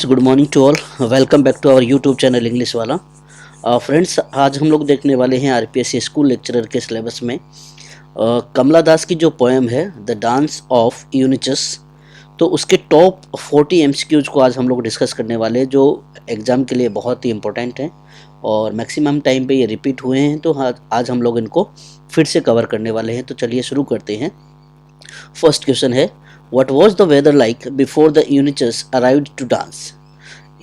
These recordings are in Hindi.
Good morning to all. Welcome back to our YouTube channel English वाला। फ्रेंड्स, आज हम लोग देखने वाले हैं आरपीएससी स्कूल लेक्चरर के सिलेबस में कमला दास की जो पोएम है द डांस ऑफ यूनिचस। तो उसके टॉप 40 एमसीक्यूज को आज हम लोग डिस्कस करने वाले हैं, जो एग्ज़ाम के लिए बहुत ही इंपॉर्टेंट हैं और मैक्सिमम टाइम पे ये रिपीट हुए हैं। तो आज हम लोग इनको फिर से कवर करने वाले हैं। तो चलिए शुरू करते हैं। फर्स्ट क्वेश्चन है, what was the weather like before the eunuchs arrived to dance.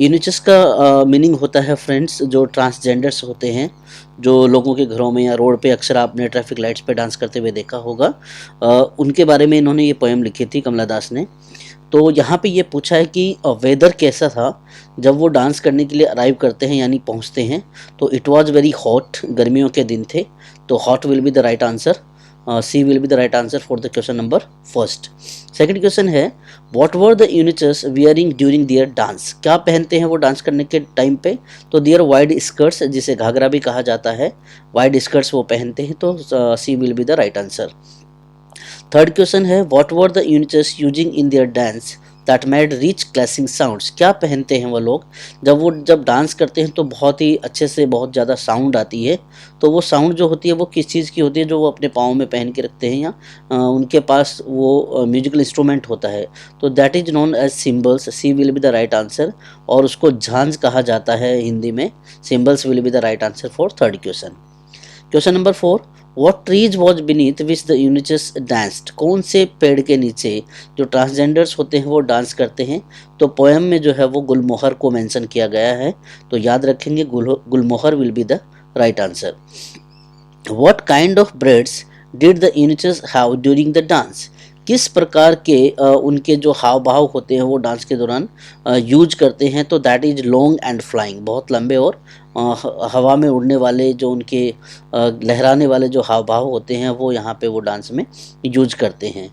Eunuchs का मीनिंग होता है फ्रेंड्स, जो ट्रांसजेंडर्स होते हैं, जो लोगों के घरों में या रोड पे अक्सर आपने ट्रैफिक लाइट्स पे डांस करते हुए देखा होगा। उनके बारे में इन्होंने ये पोएम लिखी थी कमला दास ने। तो यहाँ पे ये पूछा है कि वेदर कैसा था जब वो डांस करने के लिए अराइव करते हैं यानी पहुँचते हैं। तो इट वाज वेरी हॉट, गर्मियों के दिन थे। तो hot will be the right answer. C will be the right answer for the question number first. Second question है, what were the eunuchs wearing during their dance. क्या पहनते हैं वो डांस करने के टाइम पे। तो देयर वाइड स्कर्ट्स, जिसे घाघरा भी कहा जाता है, वाइड स्कर्ट्स वो पहनते हैं। तो C will be the right answer. Third question है, what were the eunuchs using in their dance that made rich clashing sounds. क्या पहनते हैं वो लोग जब डांस करते हैं तो बहुत ही अच्छे से बहुत ज़्यादा साउंड आती है। तो वो साउंड जो होती है वो किस चीज़ की होती है, जो वो अपने पाँव में पहन के रखते हैं या उनके पास वो म्यूजिकल इंस्ट्रूमेंट होता है। तो that is known as cymbals. C will be the right answer. और उसको झांझ कहा जाता है हिंदी में। Cymbals will be the right answer for third question. Question number 4, what trees was beneath which the eunuchs danced. कौन से पेड़ के नीचे जो ट्रांसजेंडर्स होते हैं वो डांस करते हैं। तो पोएम में जो है वो गुलमोहर को मेंशन किया गया है। तो याद रखेंगे, gulmohar will be the right answer. What kind of breads did the eunuchs have during the dance. किस प्रकार के उनके जो हाव भाव होते हैं वो डांस के दौरान यूज करते हैं। तो that is long and flying, बहुत लंबे और हवा में उड़ने वाले, जो उनके लहराने वाले जो हाव भाव होते हैं वो यहाँ पे वो डांस में यूज करते हैं।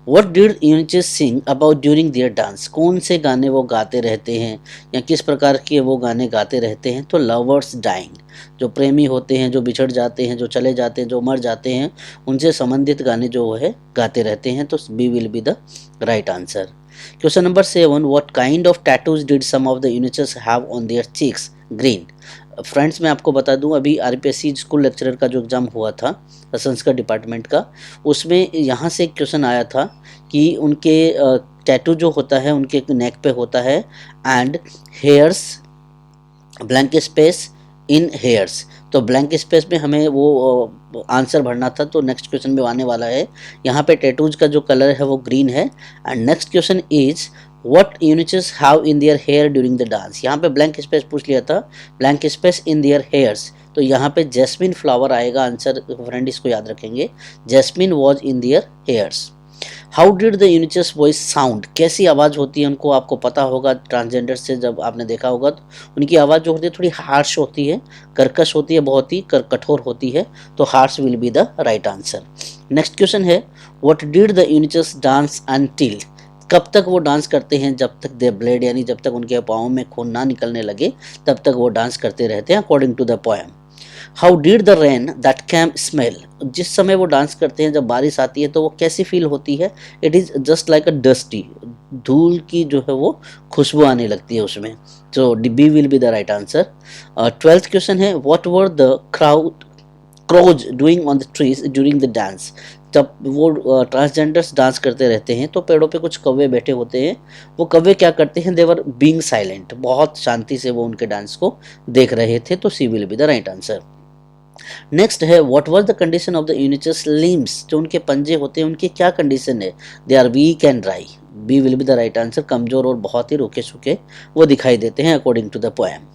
What did eunuchs sing about during their dance. कौन से गाने वो गाते रहते हैं या किस प्रकार के वो गाने गाते रहते हैं। तो लवर्स डाइंग, जो प्रेमी होते हैं, जो बिछड़ जाते हैं, जो चले जाते हैं, जो मर जाते हैं, उनसे संबंधित गाने जो है गाते रहते हैं। तो B will be the right answer. Question number 7, what kind of tattoos did some of the eunuchs have on their cheeks. Green. Friends, मैं आपको बता दूं, अभी आरपीएससी स्कूल लेक्चरर का जो एग्ज़ाम हुआ था संस्कृत डिपार्टमेंट का, उसमें यहाँ से एक क्वेश्चन आया था कि उनके टैटू जो होता है उनके नेक पे होता है and hairs blank space in hairs. तो ब्लैंक स्पेस में हमें वो आंसर भरना था। तो नेक्स्ट क्वेश्चन में आने वाला है, यहाँ पे टैटूज का जो कलर है वो ग्रीन है। And next question is, what eunuchs have in their hair during the dance. यहाँ पे ब्लैंक स्पेस पूछ लिया था, blank space in their hairs. तो यहाँ पे जैस्मिन फ्लावर आएगा आंसर। फ्रेंड, इसको याद रखेंगे, jasmine was in their hairs. How did the eunuchs voice sound. कैसी आवाज़ होती है उनको, आपको पता होगा ट्रांसजेंडर से जब आपने देखा होगा तो उनकी आवाज़ जो होती है थोड़ी हार्श होती है, कर्कश होती है, बहुत ही कठोर होती है। तो harsh will be the right answer. Next question है, what did the eunuchs dance until. कब तक वो डांस करते हैं, जब तक दे ब्लेड, यानी जब तक उनके पाँव में खून ना निकलने लगे तब तक वो डांस करते रहते हैं according to the poem. How did the rain that came smell. जिस समय वो डांस करते हैं, जब बारिश आती है तो वो कैसी फील होती है। It is just like a dusty, धूल की जो है वो खुशबू आने लगती है उसमें। तो B will be the right answer. 12th question है, what were the crows doing on the trees during the dance. जब वो ट्रांसजेंडर्स डांस करते रहते हैं तो पेड़ों पे कुछ कौवे बैठे होते हैं। वो कौवे क्या करते हैं, देवर बीइंग साइलेंट, बहुत शांति से वो उनके डांस को देख रहे थे। तो C will be the right answer. Next है, what was the condition of the eunuchs limbs. जो उनके पंजे होते हैं उनकी क्या कंडीशन है। They are weak and dry. B will be the right answer. कमजोर और बहुत ही रूखे सूखे वो दिखाई देते हैं according to the poem.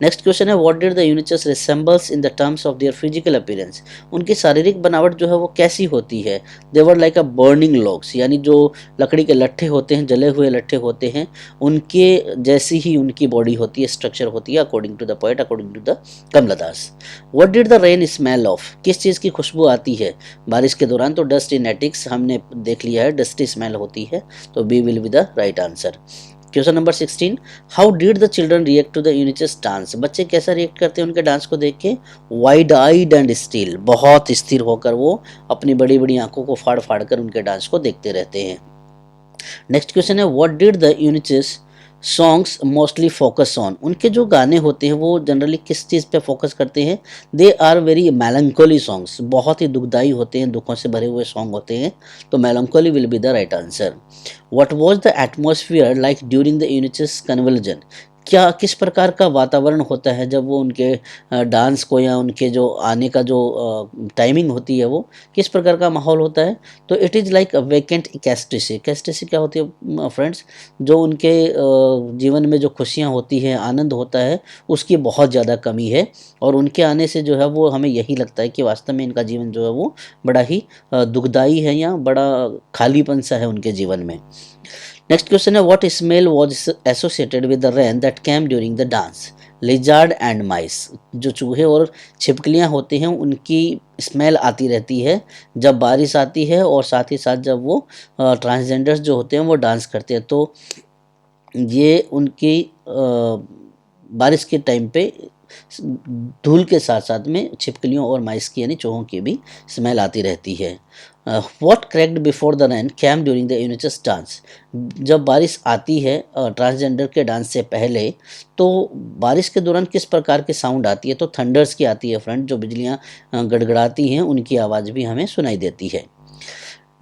Next question है, what did the eunuchs resembles in the terms of their physical appearance. उनकी शारीरिक बनावट जो है वो कैसी होती है। They were like a burning logs, यानी जो लकड़ी के लट्ठे होते हैं, जले हुए लट्ठे होते हैं, उनके जैसी ही उनकी बॉडी होती है, स्ट्रक्चर होती है according to the poet, according to the Kamala Das. What did the rain smell of. किस चीज़ की खुशबू आती है बारिश के दौरान। तो डस्ट इन एटिक्स हमने देख लिया है, डस्टी स्मेल होती है। तो B will be the right answer. Question number 16, how did the children react to the eunuchs dance. बच्चे कैसा रिएक्ट करते हैं उनके डांस को देख के। वाइड आइड एंड स्टिल, बहुत स्थिर होकर वो अपनी बड़ी बड़ी आंखों को फाड़ फाड़ कर उनके डांस को देखते रहते हैं। नेक्स्ट क्वेश्चन है, what did the eunuchs songs mostly focus on, उनके जो गाने होते हैं वो जनरली किस चीज़ पे फोकस करते हैं? दे आर वेरी मेलंकोली सॉन्ग्स, बहुत ही दुखदाई होते हैं, दुखों से भरे हुए सॉन्ग होते हैं, तो melancholy will be the right answer. What was the atmosphere like during the eunuchs convulsion, क्या किस प्रकार का वातावरण होता है जब वो उनके डांस को या उनके जो आने का जो टाइमिंग होती है वो किस प्रकार का माहौल होता है? तो इट इज़ लाइक वेकेंट कैस्टेसी। कैस्टेसी क्या होती है फ्रेंड्स? जो उनके जीवन में जो खुशियाँ होती हैं, आनंद होता है, उसकी बहुत ज़्यादा कमी है, और उनके आने से जो है वो हमें यही लगता है कि वास्तव में इनका जीवन जो है वो बड़ा ही दुखदाई है या बड़ा खालीपन सा है उनके जीवन में। नेक्स्ट क्वेश्चन है, what smell was associated with the rain that came during the dance? Lizard and mice, जो चूहे और छिपकलियां होती हैं उनकी स्मेल आती रहती है जब बारिश आती है, और साथ ही साथ जब वो ट्रांसजेंडर्स जो होते हैं वो डांस करते हैं, तो ये उनकी बारिश के टाइम पे धूल के साथ साथ में छिपकलियों और माइस की यानी चूहों की भी स्मेल आती रहती है। What cracked before the rain came during the eunuchs dance, जब बारिश आती है ट्रांसजेंडर के डांस से पहले, तो बारिश के दौरान किस प्रकार की साउंड आती है? तो थंडर्स की आती है फ्रेंड, जो बिजलियाँ गड़गड़ाती हैं उनकी आवाज़ भी हमें सुनाई देती है।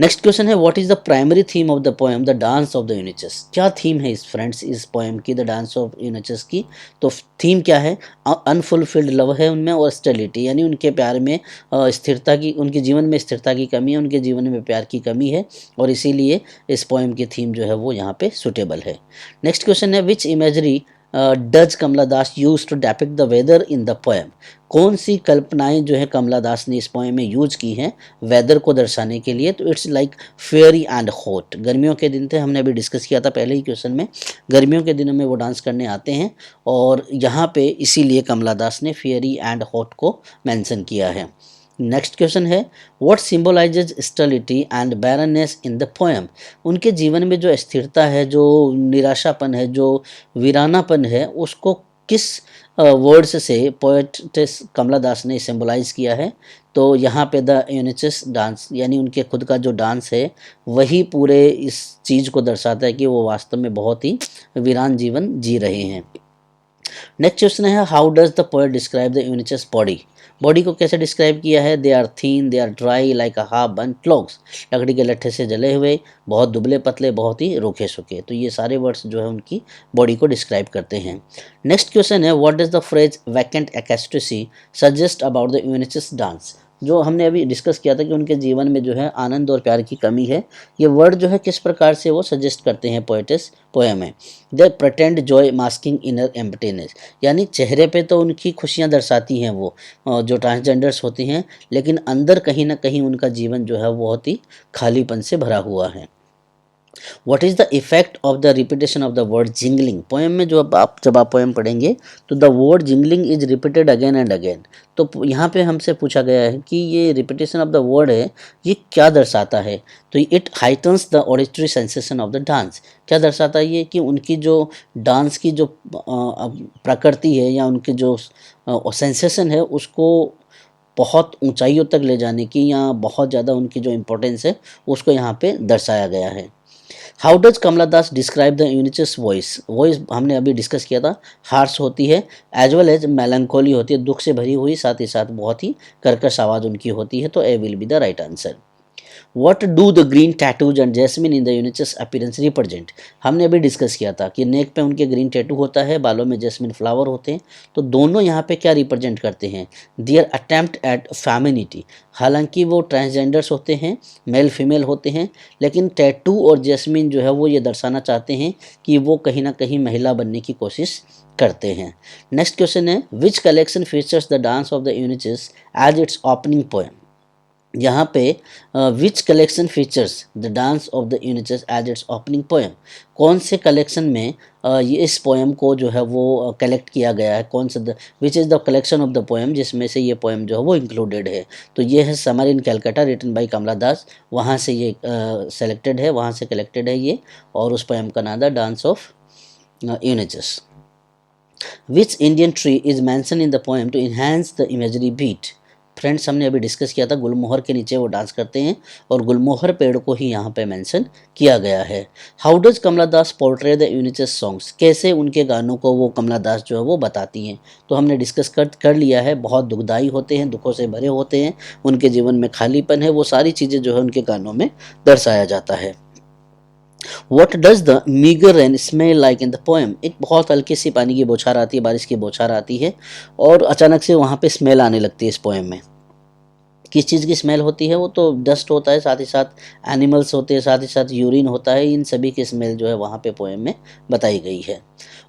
नेक्स्ट क्वेश्चन है, what is the primary theme of the poem the dance of the eunuchs? क्या थीम है इस फ्रेंड्स इस पोएम की, द डांस ऑफ यूनिचेस की? तो थीम क्या है? अनफुलफिल्ड लव है उनमें, और स्टेलिटी यानी उनके प्यार में स्थिरता की, उनके जीवन में स्थिरता की कमी है, उनके जीवन में प्यार की कमी है, और इसीलिए इस पोएम की थीम जो है वो यहाँ पे सुटेबल है। नेक्स्ट क्वेश्चन है, which imagery does Kamala Das use to depict the weather in the poem? कौन सी कल्पनाएं जो है कमला दास ने इस पोएम में यूज की हैं वेदर को दर्शाने के लिए? तो it's like fairy and hot, गर्मियों के दिन थे, हमने अभी डिस्कस किया था पहले ही क्वेश्चन में, गर्मियों के दिनों में वो डांस करने आते हैं, और यहाँ पे इसीलिए कमला दास ने फेयरी एंड हॉट को मेंशन किया है। नेक्स्ट क्वेश्चन है, what symbolises stability and barrenness in the poem? उनके जीवन में जो स्थिरता है, जो निराशापन है, जो वीरानापन है, उसको किस वर्ड्स से पोएटेस कमला दास ने सिंबलाइज किया है? तो यहाँ पे द यूनिचेस डांस यानी उनके खुद का जो डांस है वही पूरे इस चीज़ को दर्शाता है कि वो वास्तव में बहुत ही वीरान जीवन जी रहे हैं। नेक्स्ट क्वेश्चन है, how does the poet describe the eunuchs body? Body को कैसे डिस्क्राइब किया है? They are thin, they are dry like a half burnt logs, लकड़ी के लट्ठे से जले हुए, बहुत दुबले पतले, बहुत ही रूखे सूखे, तो ये सारे वर्ड्स जो है उनकी बॉडी को डिस्क्राइब करते हैं। नेक्स्ट क्वेश्चन है, what does the phrase vacant ecstasy suggest about the eunuchs dance? जो हमने अभी डिस्कस किया था कि उनके जीवन में जो है आनंद और प्यार की कमी है, ये वर्ड जो है किस प्रकार से वो सजेस्ट करते हैं पोएटेस पोएम में? They pretend joy masking inner emptiness, यानी चेहरे पे तो उनकी खुशियाँ दर्शाती हैं वो जो ट्रांसजेंडर्स होती हैं, लेकिन अंदर कहीं ना कहीं उनका जीवन जो है वो बहुत ही खालीपन से भरा हुआ है। What is the effect of the repetition of the word jingling? Poem में जो जब आप पोएम पढ़ेंगे तो the word jingling is repeated again and again, तो यहाँ पे हमसे पूछा गया है कि ये रिपीटेशन ऑफ द वर्ड है ये क्या दर्शाता है? तो it heightens the auditory sensation of the dance, क्या दर्शाता है ये? कि उनकी जो डांस की जो प्रकृति है या उनकी जो सेंसेशन है उसको बहुत ऊंचाइयों तक ले जाने की या बहुत ज़्यादा उनकी जो इम्पोर्टेंस है उसको यहाँ पे दर्शाया गया है। How does Kamala Das describe the eunuchs voice? Voice हमने अभी डिस्कस किया था, हार्श होती है, एज वेल एज मेलंकोली होती है, दुख से भरी हुई, साथ ही साथ बहुत ही कर्कश आवाज़ उनकी होती है, तो A will be the right answer. What do the green tattoos and jasmine in the eunuchs appearance represent? हमने अभी डिस्कस किया था कि नेक पे उनके ग्रीन टैटू होता है, बालों में जैस्मिन फ्लावर होते हैं, तो दोनों यहाँ पे क्या रिप्रेजेंट करते हैं? देयर अटेम्प्ट एट फेमिनिटी, हालांकि वो ट्रांसजेंडर्स होते हैं, मेल फीमेल होते हैं, लेकिन टैटू और जैस्मिन जो है वो ये दर्शाना चाहते हैं कि वो कहीं ना कहीं महिला बनने की कोशिश करते हैं। नेक्स्ट क्वेश्चन है, which collection features the dance of the eunuchs as its opening poem? यहाँ पे which collection features the dance of the eunuchs as its opening poem? कौन से कलेक्शन में ये इस पोएम को जो है वो कलेक्ट किया गया है? कौन सा which is the collection of the poem जिसमें से ये पोएम जो है वो इंक्लूडेड है? तो ये है summer in Calcutta written by Kamala Das, वहाँ से ये सेलेक्टेड है, वहाँ से कलेक्टेड है ये, और उस पोएम का नाम है dance of eunuchs. Which Indian tree is mention in the poem to enhance the imagery beat? Friends हमने अभी डिस्कस किया था गुलमोहर के नीचे वो डांस करते हैं और गुलमोहर पेड़ को ही यहाँ पे मेंशन किया गया है। How does Kamala Das portray the eunuchs songs, कैसे उनके गानों को वो कमला दास जो है वो बताती हैं। तो हमने डिस्कस कर लिया है, बहुत दुखदाई होते हैं, दुखों से भरे होते हैं, उनके जीवन में खालीपन है, वो सारी चीज़ें जो है उनके गानों में दर्शाया जाता है। What does the meagre rain smell like in the poem, एक बहुत हल्की सी पानी की बौछार आती है, बारिश की बौछार आती है और अचानक से वहाँ पे स्मेल आने लगती है इस पोएम में। किस चीज़ की स्मेल होती है? वो तो डस्ट होता है, साथ ही साथ एनिमल्स होते हैं, साथ ही साथ यूरिन होता है, इन सभी की स्मेल जो है वहाँ पे पोएम में बताई गई है।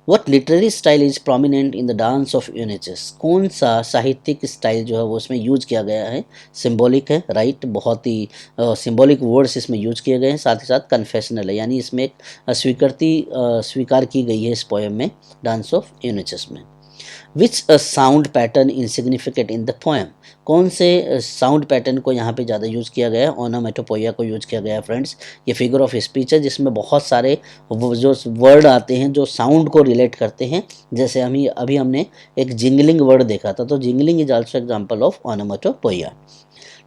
What literary style is prominent in the dance of eunuchs, कौन सा साहित्यिक स्टाइल जो है वो उसमें यूज किया गया है? सिंबॉलिक है, राइट, बहुत ही सिंबॉलिक वर्ड्स इसमें यूज किए गए हैं, साथ ही साथ कन्फेशनल है, यानी इसमें एक स्वीकार की गई है इस पोएम में, डांस ऑफ यूनिचेस में। विच sound pattern insignificant in the poem, कौन से साउंड पैटर्न को यहाँ पे ज़्यादा यूज़ किया गया है? ओनोमेटोपोइया को यूज़ किया गया है फ्रेंड्स। ये फिगर ऑफ स्पीच है जिसमें बहुत सारे वो जो वर्ड आते हैं जो साउंड को रिलेट करते हैं, जैसे अभी हमने एक जिंगलिंग वर्ड देखा था, तो jingling is also example of onomatopoeia.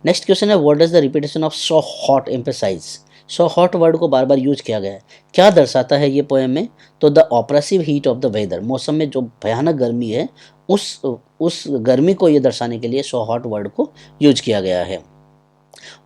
Next question है, what does the repetition of so hot emphasise, so hot word को बार बार यूज किया गया है, क्या दर्शाता है ये पोएम में? तो the oppressive heat of the weather, मौसम में जो भयानक गर्मी है उस गर्मी को ये दर्शाने के लिए सो हॉट वर्ड को यूज किया गया है।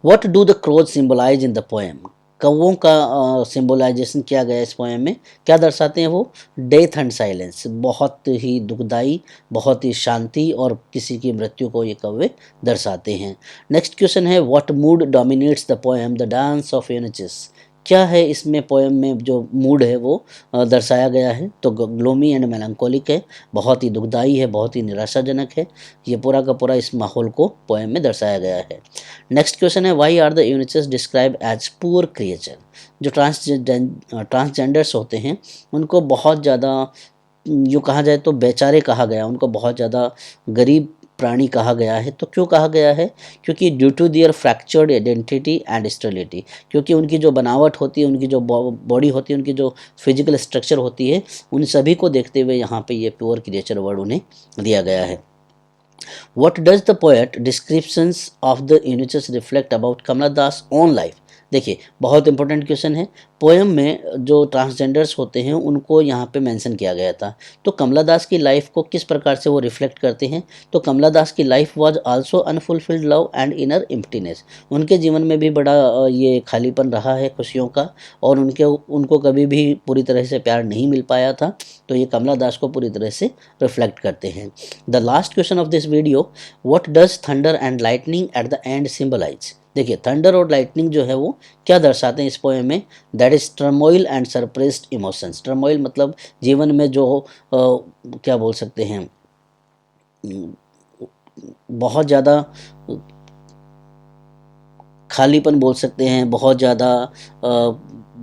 What do the crows symbolise in the poem, कौवों का सिंबलाइजेशन किया गया इस पोएम में, क्या दर्शाते हैं वो? डेथ एंड साइलेंस, बहुत ही दुखदाई, बहुत ही शांति और किसी की मृत्यु को ये कौवे दर्शाते हैं। नेक्स्ट क्वेश्चन है, what mood dominates the poem the dance of eunuchs, क्या है इसमें पोएम में जो मूड है वो दर्शाया गया है? तो ग्लोमी एंड मेलांकोलिक है, बहुत ही दुखदाई है, बहुत ही निराशाजनक है, ये पूरा का पूरा इस माहौल को पोएम में दर्शाया गया है। नेक्स्ट क्वेश्चन है, why are the eunuchs describe as poor creature, जो ट्रांसजेंडर्स होते हैं उनको बहुत ज़्यादा यूँ कहा जाए तो बेचारे कहा गया, उनको बहुत ज़्यादा गरीब प्राणी कहा गया है। तो क्यों कहा गया है? क्योंकि due to their fractured identity and stability, क्योंकि उनकी जो बनावट होती है, उनकी जो बॉडी होती है, उनकी जो फिजिकल स्ट्रक्चर होती है, उन सभी को देखते हुए यहाँ पे ये प्योर क्रिएचर वर्ड उन्हें दिया गया है। What does the poet descriptions of the Eunuchus reflect about Kamala Das own life? देखिए बहुत इंपॉर्टेंट क्वेश्चन है, पोएम में जो ट्रांसजेंडर्स होते हैं उनको यहाँ पे मेंशन किया गया था, तो कमला दास की लाइफ को किस प्रकार से वो रिफ्लेक्ट करते हैं? तो कमला दास की life was also unfulfilled love and inner emptiness, उनके जीवन में भी बड़ा ये खालीपन रहा है खुशियों का, और उनको कभी भी पूरी तरह से प्यार नहीं मिल पाया था, तो ये कमला दास को पूरी तरह से रिफ्लेक्ट करते हैं। The last question of this video, what does thunder and lightning at the end symbolise, देखिए थंडर और लाइटनिंग जो है वो क्या दर्शाते हैं इस पोएम में? That is turmoil and suppressed emotions, turmoil मतलब जीवन में जो क्या बोल सकते हैं, बहुत ज़्यादा खालीपन बोल सकते हैं, बहुत ज़्यादा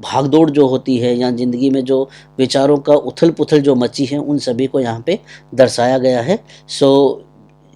भागदौड़ जो होती है, या ज़िंदगी में जो विचारों का उथल पुथल जो मची है, उन सभी को यहाँ पे दर्शाया गया है। सो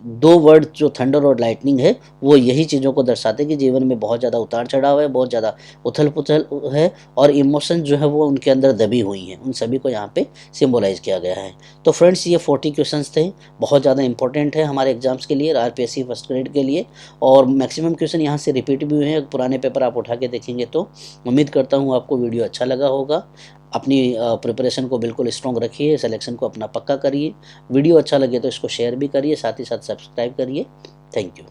दो वर्ड जो थंडर और लाइटनिंग है वो यही चीज़ों को दर्शाते हैं कि जीवन में बहुत ज़्यादा उतार चढ़ाव है, बहुत ज़्यादा उथल पुथल है, और इमोशन जो है वो उनके अंदर दबी हुई हैं, उन सभी को यहाँ पे सिंबलाइज किया गया है। तो फ्रेंड्स ये 40 क्वेश्चंस थे, बहुत ज़्यादा इंपॉर्टेंट है हमारे एग्जाम्स के लिए, आरपीएससी फर्स्ट ग्रेड के लिए, और मैक्सिमम क्वेश्चन यहाँ से रिपीट भी हुए हैं, पुराने पेपर आप उठा के देखेंगे तो। उम्मीद करता हूँ आपको वीडियो अच्छा लगा होगा। अपनी प्रिपरेशन को बिल्कुल स्ट्रॉन्ग रखिए, सिलेक्शन को अपना पक्का करिए। वीडियो अच्छा लगे तो इसको शेयर भी करिए, साथ ही साथ सब्सक्राइब करिए। Thank you.